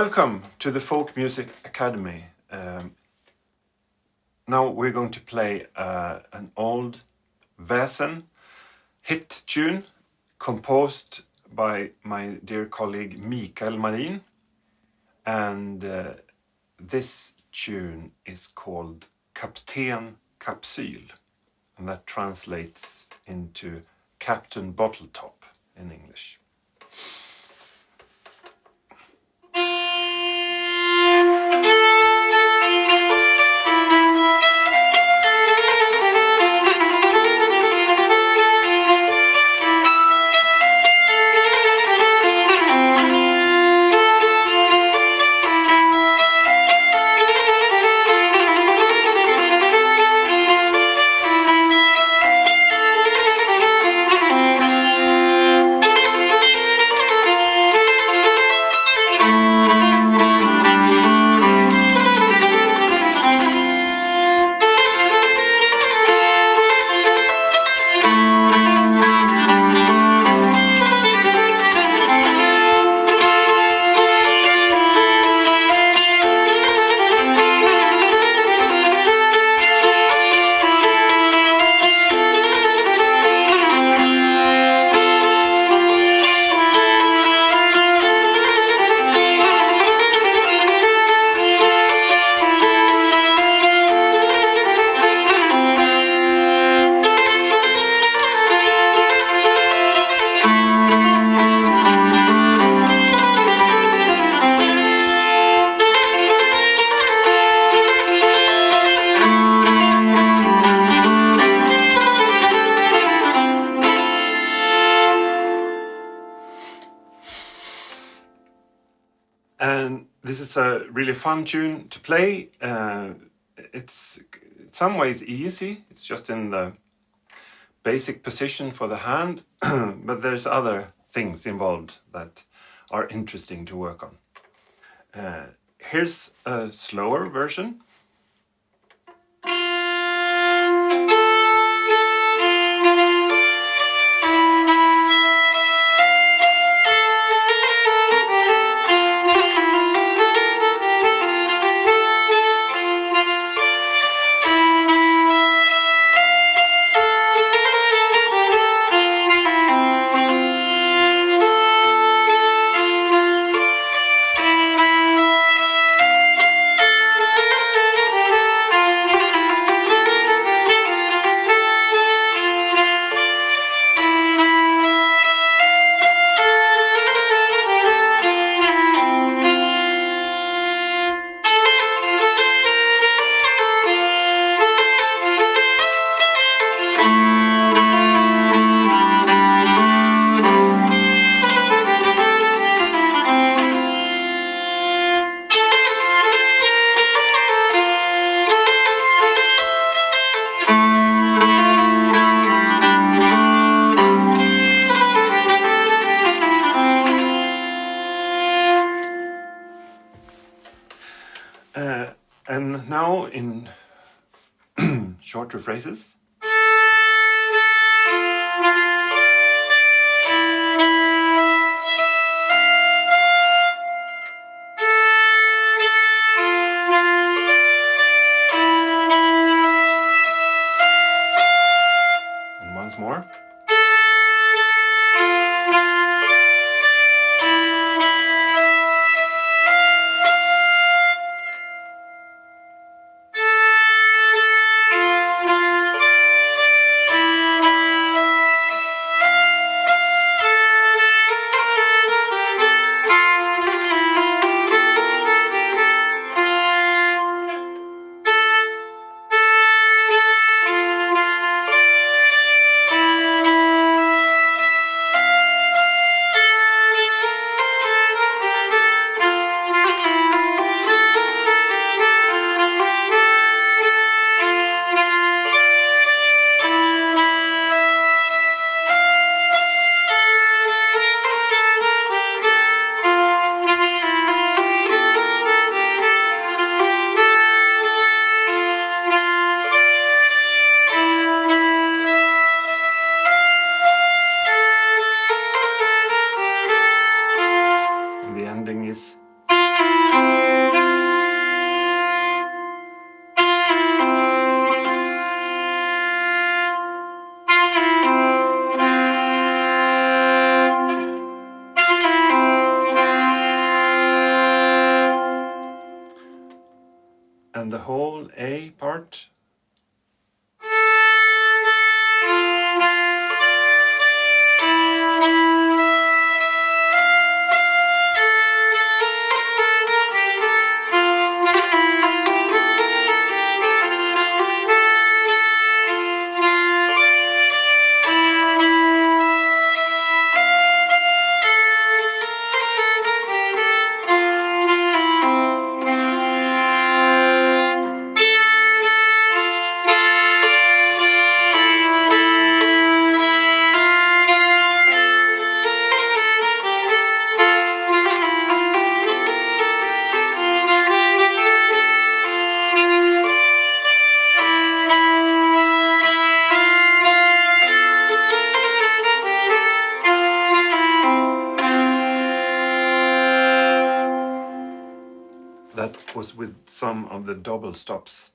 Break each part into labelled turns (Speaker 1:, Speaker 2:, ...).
Speaker 1: Welcome to the Folk Music Academy. Now we're going to play an old Väsen hit tune composed by my dear colleague Mikael Marin. And this tune is called Kapten Kapsyl, and that translates into Captain Bottletop in English. And this is a really fun tune to play. It's in some ways easy. It's just in the basic position for the hand, but there's other things involved that are interesting to work on. Here's a slower version. And now in shorter phrases. And once more. and the whole A part. That was with some of the double stops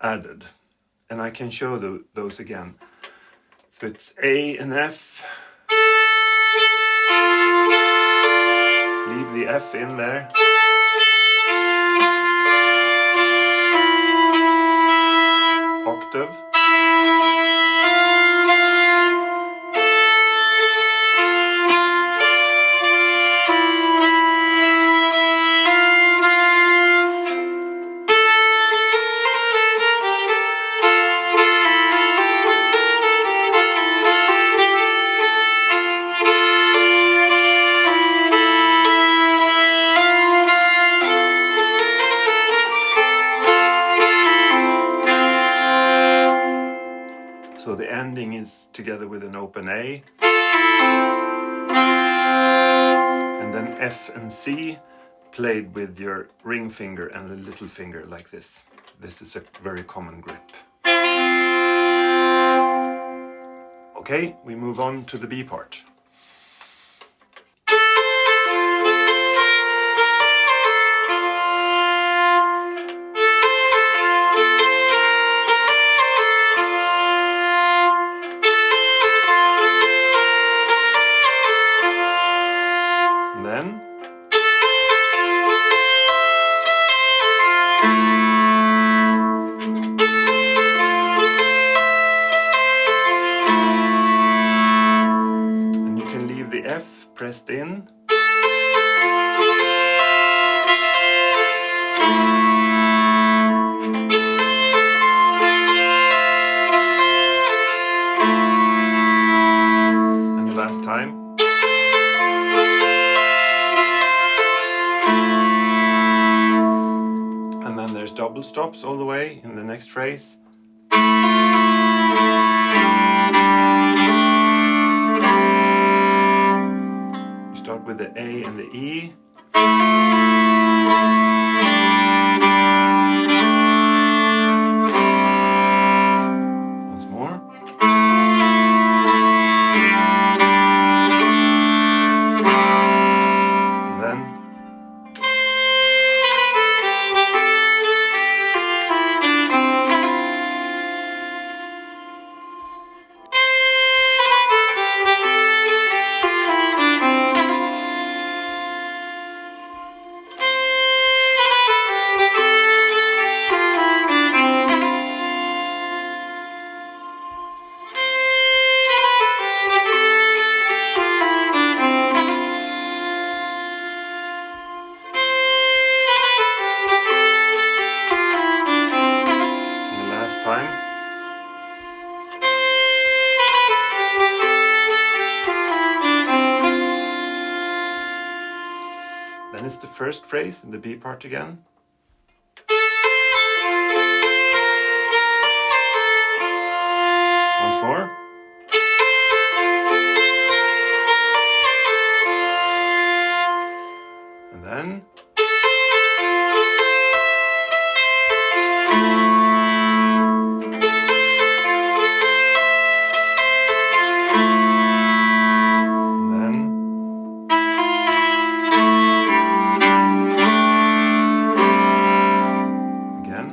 Speaker 1: added, and I can show those again. So it's A and F, leave the F in there, octave, so the ending is together with an open A, and then F and C played with your ring finger and the little finger like this. This is a very common grip. Okay, we move on to the B part. Then and you can leave the F pressed in. And the last time. And then there's double stops all the way in the next phrase. You start with the A and the E. Once more. And then time. Then it's the first phrase in the B part again. Once more. And then again.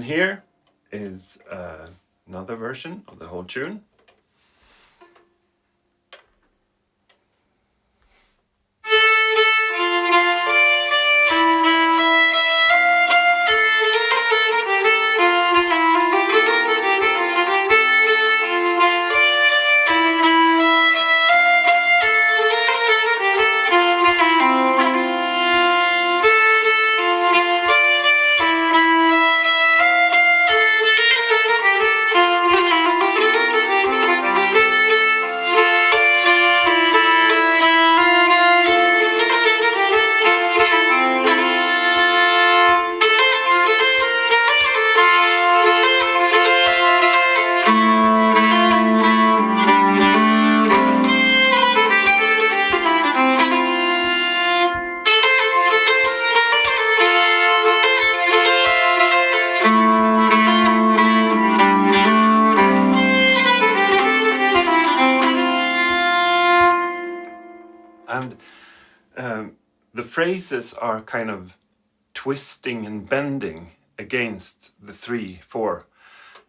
Speaker 1: And here is another version of the whole tune. And the phrases are kind of twisting and bending against the 3/4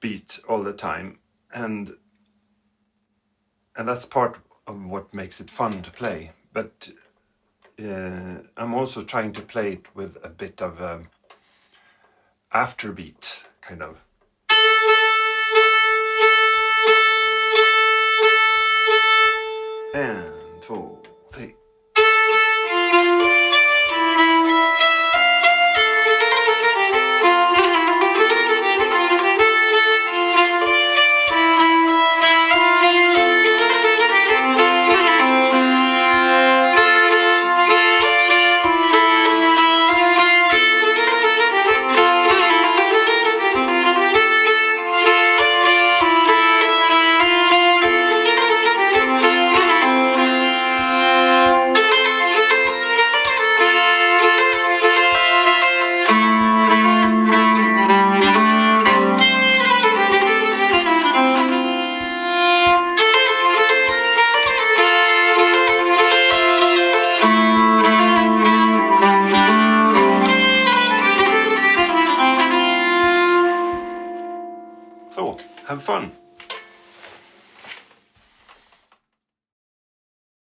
Speaker 1: beat all the time, and that's part of what makes it fun to play. But I'm also trying to play it with a bit of afterbeat, kind of. And 2, 3. So, have fun!